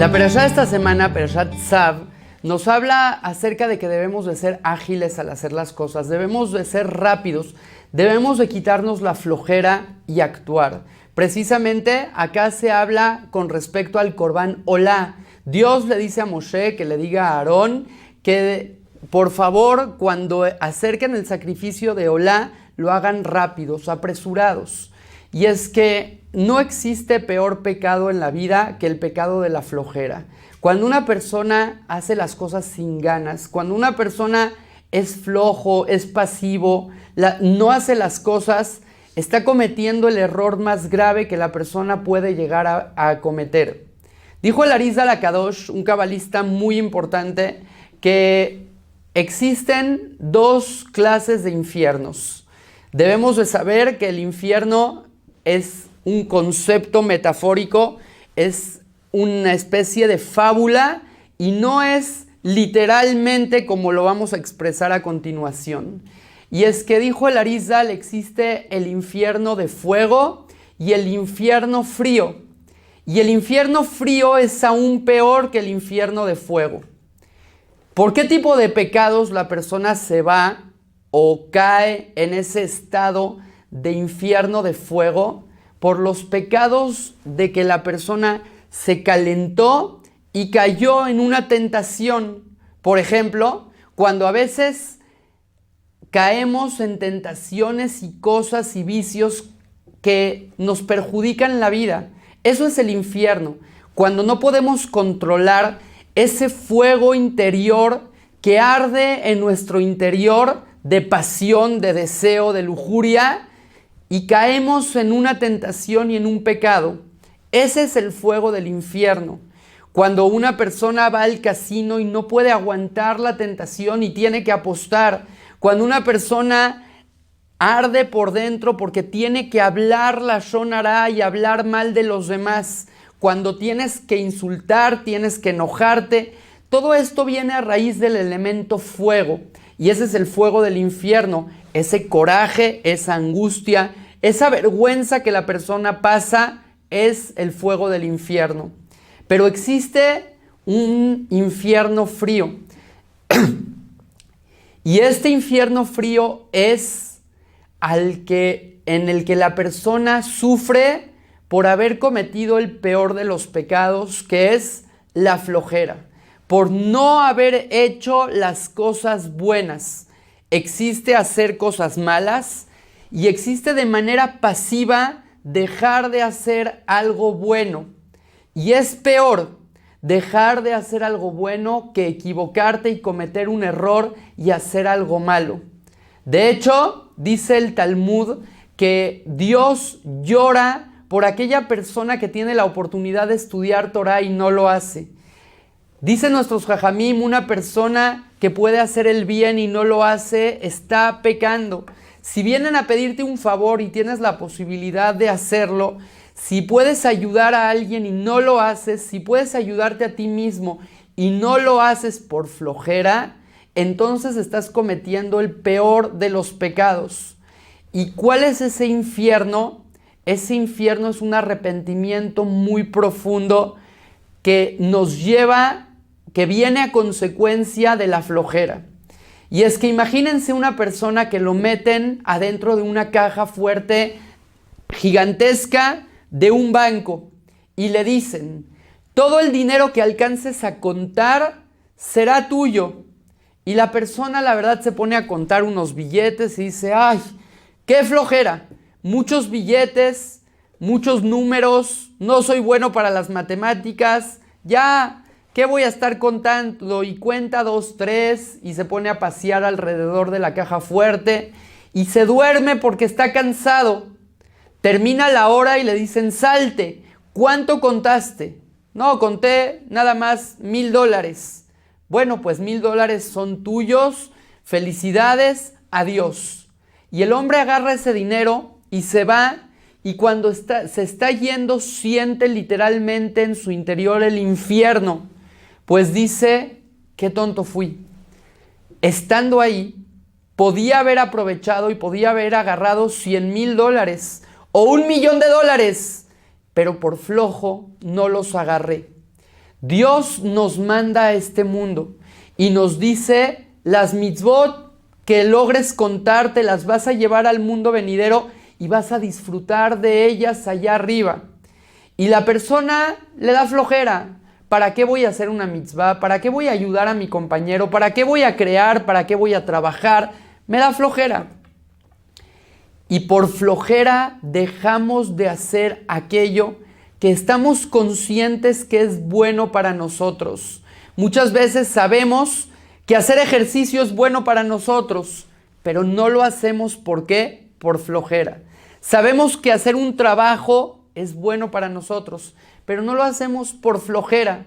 La perashá de esta semana, Perashat Tzav, nos habla acerca de que debemos de ser ágiles al hacer las cosas, debemos de ser rápidos, debemos de quitarnos la flojera y actuar. Precisamente acá se habla con respecto al Corbán Olá. Dios le dice a Moshe que le diga a Aarón que por favor cuando acerquen el sacrificio de Olá lo hagan rápidos, apresurados. Y es que no existe peor pecado en la vida que el pecado de la flojera. Cuando una persona hace las cosas sin ganas, cuando una persona es flojo, es pasivo, no hace las cosas, está cometiendo el error más grave que la persona puede llegar a cometer. Dijo el Arizal HaKadosh, un cabalista muy importante, que existen dos clases de infiernos. Debemos de saber que el infierno es un concepto metafórico, es una especie de fábula y no es literalmente como lo vamos a expresar a continuación. Y es que dijo el Arizal, existe el infierno de fuego y el infierno frío. Y el infierno frío es aún peor que el infierno de fuego. ¿Por qué tipo de pecados la persona se va o cae en ese estado de infierno de fuego? Por los pecados de que la persona se calentó y cayó en una tentación. Por ejemplo, cuando a veces caemos en tentaciones y cosas y vicios que nos perjudican la vida. Eso es el infierno. Cuando no podemos controlar ese fuego interior que arde en nuestro interior de pasión, de deseo, de lujuria, y caemos en una tentación y en un pecado. Ese es el fuego del infierno. Cuando una persona va al casino y no puede aguantar la tentación y tiene que apostar. Cuando una persona arde por dentro porque tiene que hablar lashon hará y hablar mal de los demás. Cuando tienes que insultar, tienes que enojarte. Todo esto viene a raíz del elemento fuego. Y ese es el fuego del infierno. Ese coraje, esa angustia, esa vergüenza que la persona pasa es el fuego del infierno. Pero existe un infierno frío. Y este infierno frío es en el que la persona sufre por haber cometido el peor de los pecados, que es la flojera. Por no haber hecho las cosas buenas. Existe hacer cosas malas y existe de manera pasiva dejar de hacer algo bueno. Y es peor dejar de hacer algo bueno que equivocarte y cometer un error y hacer algo malo. De hecho, dice el Talmud que Dios llora por aquella persona que tiene la oportunidad de estudiar Torah y no lo hace. Dicen nuestros jajamim, una persona que puede hacer el bien y no lo hace, está pecando. Si vienen a pedirte un favor y tienes la posibilidad de hacerlo, si puedes ayudar a alguien y no lo haces, si puedes ayudarte a ti mismo y no lo haces por flojera, entonces estás cometiendo el peor de los pecados. ¿Y cuál es ese infierno? Ese infierno es un arrepentimiento muy profundo que nos lleva, que viene a consecuencia de la flojera. Y es que imagínense una persona que lo meten adentro de una caja fuerte, gigantesca, de un banco y le dicen, todo el dinero que alcances a contar será tuyo. Y la persona la verdad se pone a contar unos billetes y dice, ¡ay, qué flojera! Muchos billetes, muchos números, no soy bueno para las matemáticas, ya, ¿qué voy a estar contando? Y cuenta 2, 3 y se pone a pasear alrededor de la caja fuerte y se duerme porque está cansado. Termina la hora y le dicen, salte, ¿cuánto contaste? No, conté nada más $1,000. Bueno, pues $1,000 son tuyos, felicidades, adiós. Y el hombre agarra ese dinero y se va, y cuando se está yendo siente literalmente en su interior el infierno. Pues dice, qué tonto fui. Estando ahí, podía haber aprovechado y podía haber agarrado $100,000 o $1,000,000, pero por flojo no los agarré. Dios nos manda a este mundo y nos dice, las mitzvot que logres contar, te las vas a llevar al mundo venidero y vas a disfrutar de ellas allá arriba. Y la persona le da flojera. ¿Para qué voy a hacer una mitzvah? ¿Para qué voy a ayudar a mi compañero? ¿Para qué voy a crear? ¿Para qué voy a trabajar? Me da flojera. Y por flojera dejamos de hacer aquello que estamos conscientes que es bueno para nosotros. Muchas veces sabemos que hacer ejercicio es bueno para nosotros, pero no lo hacemos. ¿Por qué? Por flojera. Sabemos que hacer un trabajo es bueno para nosotros, pero no lo hacemos por flojera.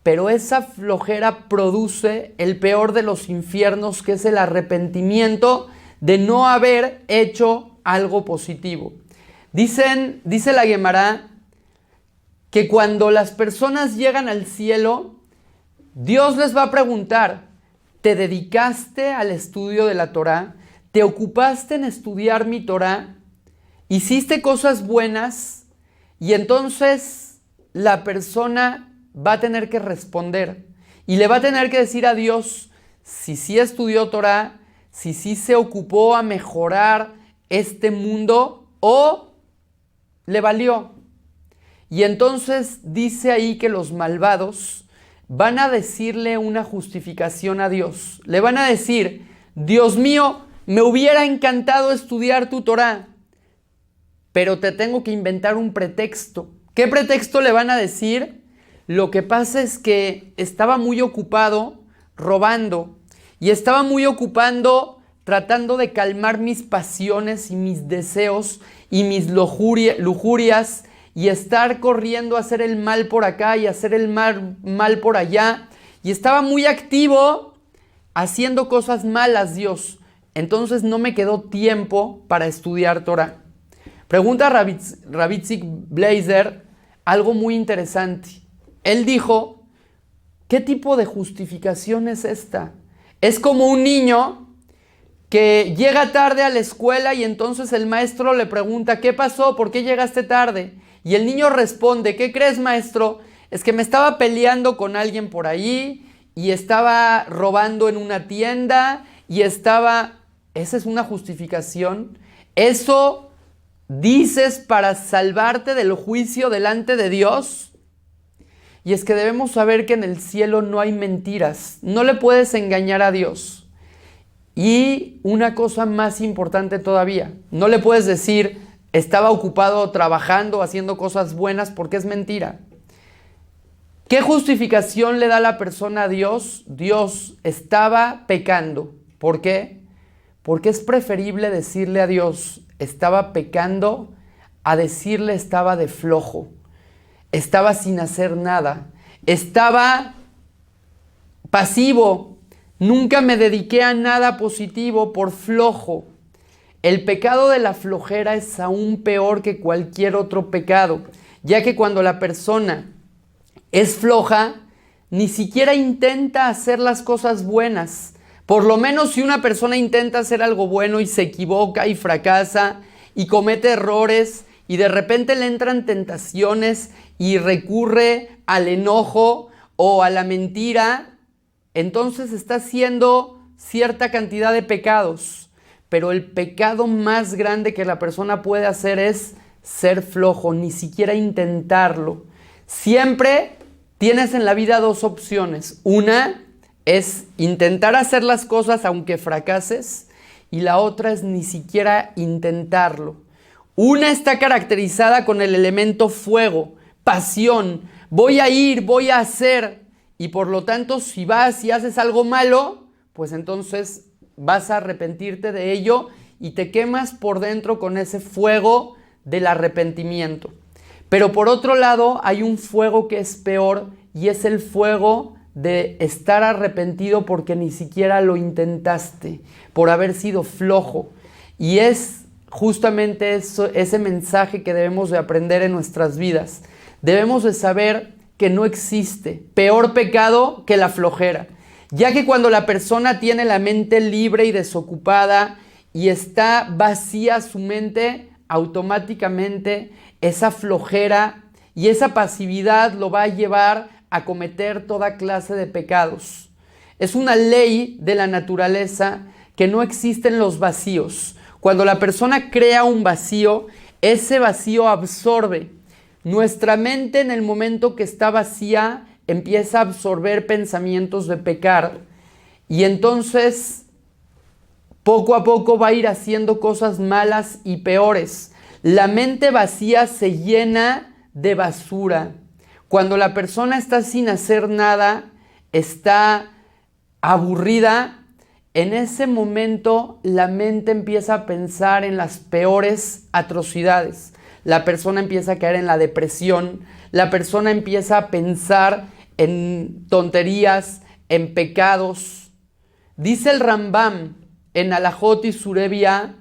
Pero esa flojera produce el peor de los infiernos, que es el arrepentimiento de no haber hecho algo positivo. Dice la Guemará que cuando las personas llegan al cielo, Dios les va a preguntar, ¿te dedicaste al estudio de la Torá? ¿Te ocupaste en estudiar mi Torá? ¿Hiciste cosas buenas? Y entonces la persona va a tener que responder y le va a tener que decir a Dios si sí estudió Torá, si sí se ocupó a mejorar este mundo o le valió. Y entonces dice ahí que los malvados van a decirle una justificación a Dios. Le van a decir, Dios mío, me hubiera encantado estudiar tu Torá, pero te tengo que inventar un pretexto. ¿Qué pretexto le van a decir? Lo que pasa es que estaba muy ocupado robando y estaba muy ocupado tratando de calmar mis pasiones y mis deseos y mis lujurias y estar corriendo a hacer el mal por acá y hacer el mal por allá. Y estaba muy activo haciendo cosas malas, Dios. Entonces no me quedó tiempo para estudiar Torah. Pregunta Ravitzik Blazer algo muy interesante. Él dijo, ¿qué tipo de justificación es esta? Es como un niño que llega tarde a la escuela y entonces el maestro le pregunta, ¿qué pasó? ¿Por qué llegaste tarde? Y el niño responde, ¿qué crees, maestro? Es que me estaba peleando con alguien por ahí y estaba robando en una tienda y estaba... ¿Esa es una justificación? ¿Eso dices para salvarte del juicio delante de Dios? Y es que debemos saber que en el cielo no hay mentiras. No le puedes engañar a Dios. Y una cosa más importante todavía, no le puedes decir, estaba ocupado trabajando, haciendo cosas buenas, porque es mentira. ¿Qué justificación le da la persona a Dios? Dios estaba pecando. ¿Por qué? Porque es preferible decirle a Dios, estaba pecando, a decirle estaba de flojo, estaba sin hacer nada, estaba pasivo, nunca me dediqué a nada positivo por flojo. El pecado de la flojera es aún peor que cualquier otro pecado, ya que cuando la persona es floja, ni siquiera intenta hacer las cosas buenas. Por lo menos si una persona intenta hacer algo bueno y se equivoca y fracasa y comete errores y de repente le entran tentaciones y recurre al enojo o a la mentira, entonces está haciendo cierta cantidad de pecados. Pero el pecado más grande que la persona puede hacer es ser flojo, ni siquiera intentarlo. Siempre tienes en la vida dos opciones. Una es intentar hacer las cosas aunque fracases y la otra es ni siquiera intentarlo. Una está caracterizada con el elemento fuego, pasión. Voy a ir, voy a hacer. Y por lo tanto, si vas y haces algo malo, pues entonces vas a arrepentirte de ello y te quemas por dentro con ese fuego del arrepentimiento. Pero por otro lado, hay un fuego que es peor y es el fuego de estar arrepentido porque ni siquiera lo intentaste, por haber sido flojo. Y es justamente eso, ese mensaje que debemos de aprender en nuestras vidas. Debemos de saber que no existe peor pecado que la flojera, ya que cuando la persona tiene la mente libre y desocupada y está vacía su mente, automáticamente esa flojera y esa pasividad lo va a llevar a cometer toda clase de pecados. Es una ley de la naturaleza que no existen los vacíos. Cuando la persona crea un vacío, ese vacío absorbe. Nuestra mente, en el momento que está vacía, empieza a absorber pensamientos de pecar, y entonces poco a poco va a ir haciendo cosas malas y peores. La mente vacía se llena de basura. Cuando la persona está sin hacer nada, está aburrida, en ese momento la mente empieza a pensar en las peores atrocidades. La persona empieza a caer en la depresión, la persona empieza a pensar en tonterías, en pecados. Dice el Rambam en Alajot y Surevia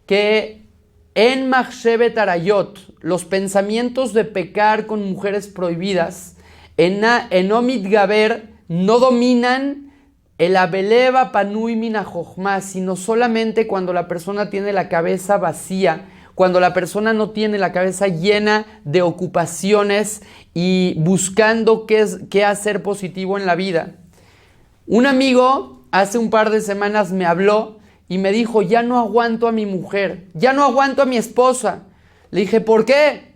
que en Machshevet Arayot, los pensamientos de pecar con mujeres prohibidas, en Omid Gaber, no dominan el Abeleva Panui Mina Jochma, sino solamente cuando la persona tiene la cabeza vacía, cuando la persona no tiene la cabeza llena de ocupaciones y buscando qué hacer positivo en la vida. Un amigo hace un par de semanas me habló y me dijo: ya no aguanto a mi mujer, ya no aguanto a mi esposa. Le dije: ¿por qué?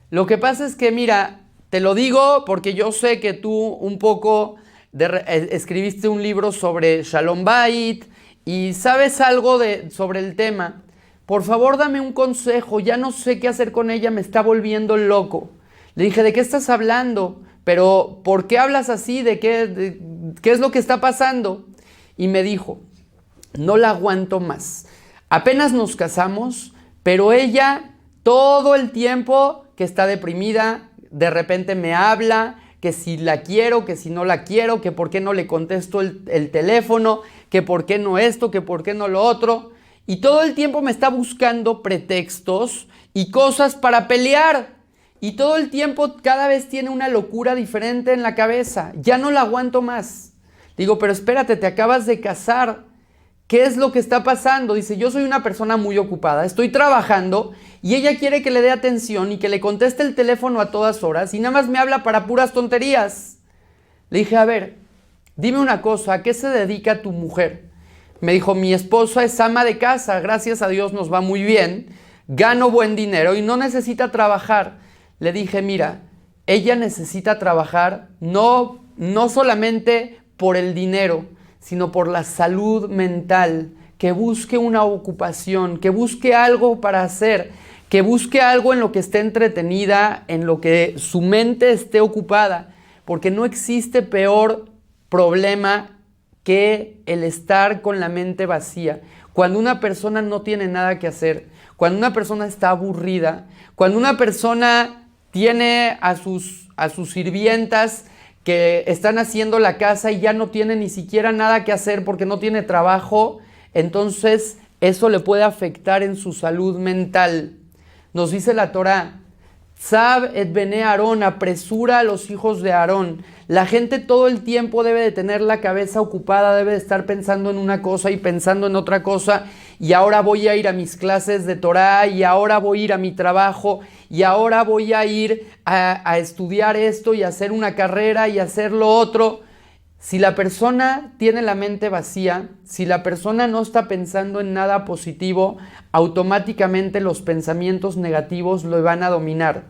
Lo que pasa es que, mira, te lo digo porque yo sé que tú un poco escribiste un libro sobre Shalom Bait y sabes algo sobre el tema. Por favor, dame un consejo, ya no sé qué hacer con ella, me está volviendo loco. Le dije: ¿de qué estás hablando? Pero, ¿por qué hablas así? ¿Qué es lo que está pasando? Y me dijo: no la aguanto más. Apenas nos casamos, pero ella todo el tiempo que está deprimida, de repente me habla, que si la quiero, que si no la quiero, que por qué no le contesto el teléfono, que por qué no esto, que por qué no lo otro. Y todo el tiempo me está buscando pretextos y cosas para pelear. Y todo el tiempo cada vez tiene una locura diferente en la cabeza. Ya no la aguanto más. Digo: pero espérate, te acabas de casar. ¿Qué es lo que está pasando? Dice: yo soy una persona muy ocupada, estoy trabajando y ella quiere que le dé atención y que le conteste el teléfono a todas horas y nada más me habla para puras tonterías. Le dije: a ver, dime una cosa, ¿a qué se dedica tu mujer? Me dijo: mi esposa es ama de casa, gracias a Dios nos va muy bien, gano buen dinero y no necesita trabajar. Le dije: mira, ella necesita trabajar no solamente por el dinero, sino por la salud mental, que busque una ocupación, que busque algo para hacer, que busque algo en lo que esté entretenida, en lo que su mente esté ocupada, porque no existe peor problema que el estar con la mente vacía. Cuando una persona no tiene nada que hacer, cuando una persona está aburrida, cuando una persona tiene a sus sirvientas que están haciendo la casa y ya no tiene ni siquiera nada que hacer porque no tiene trabajo, entonces eso le puede afectar en su salud mental. Nos dice la Torá: Tzab et bene Aarón, apresura a los hijos de Aarón. La gente todo el tiempo debe de tener la cabeza ocupada, debe de estar pensando en una cosa y pensando en otra cosa, y ahora voy a ir a mis clases de Torá, y ahora voy a ir a mi trabajo, y ahora voy a ir a estudiar esto y hacer una carrera y hacer lo otro. Si la persona tiene la mente vacía, si la persona no está pensando en nada positivo, automáticamente los pensamientos negativos lo van a dominar.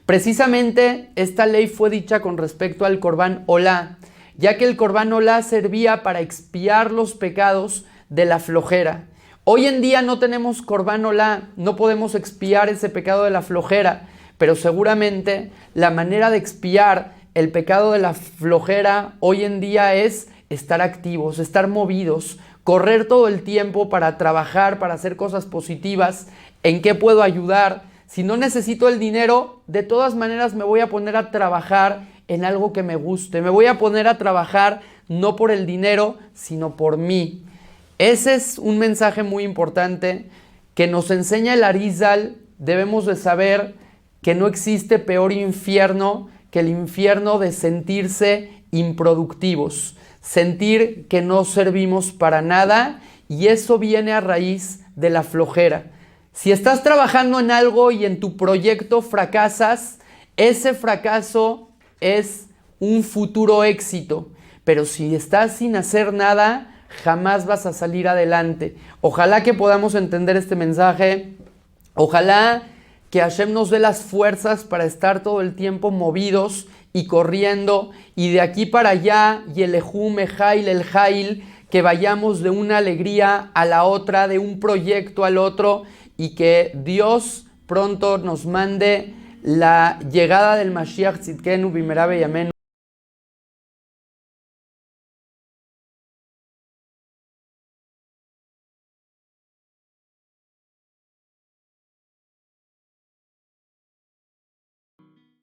Precisamente esta ley fue dicha con respecto al Corbán Olá, ya que el Corbán Olá servía para expiar los pecados de la flojera. Hoy en día no tenemos Corbán Olá, no podemos expiar ese pecado de la flojera, pero seguramente la manera de expiar el pecado de la flojera hoy en día es estar activos, estar movidos, correr todo el tiempo para trabajar, para hacer cosas positivas. ¿En qué puedo ayudar? Si no necesito el dinero, de todas maneras me voy a poner a trabajar en algo que me guste. Me voy a poner a trabajar no por el dinero, sino por mí. Ese es un mensaje muy importante que nos enseña el Arizal. Debemos de saber que no existe peor infierno que el infierno de sentirse improductivos, sentir que no servimos para nada, y eso viene a raíz de la flojera. Si estás trabajando en algo y en tu proyecto fracasas, ese fracaso es un futuro éxito. Pero si estás sin hacer nada, jamás vas a salir adelante. Ojalá que podamos entender este mensaje. Ojalá que Hashem nos dé las fuerzas para estar todo el tiempo movidos y corriendo, y de aquí para allá, y el Ejum, Ejail, el Jail, que vayamos de una alegría a la otra, de un proyecto al otro, y que Dios pronto nos mande la llegada del Mashiach Tzidkenu Bimera B'Yameinu.